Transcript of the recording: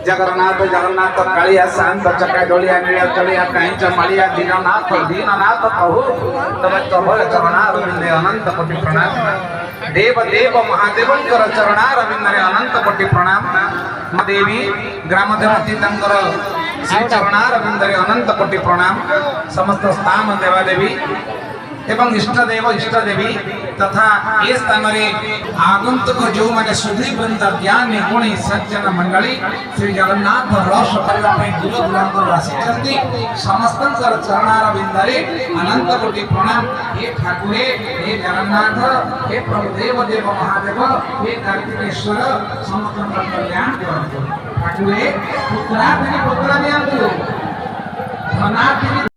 जगन्नाथ जगन्नाथ कालिया शांत चका डोलिया नीला चलिया कहीं चमड़िया दीननाथ दीननाथ प्रभु तब तब चरणारविंदे अनंत कोटि प्रणाम देव देव महादेवंकर चरणारविंदे अनंत कोटि प्रणाम देवी ग्राम देवती तंकर श्री चरणारविंदे अनंत कोटि प्रणाम समस्त स्थान देवादेवी एवं इष्टदेव इष्टदेवी तथा ये स्थान में आगंतुक जो माने सुधी वृंद ज्ञानी गुणी सज्जन मंडली श्री जगन्नाथ रस परिवार दूर दूरांतर आसी समस्त चरणारविंदे अनंत कोटि प्रणाम हे ठाकुरे हे जगन्नाथ हे प्रभुदेव देव महादेव हे कार्तिकेश्वर समस्त कल्याण करतु ठाकुरे पुत्रा दिनी पुत्रा दियंतु धना दिनी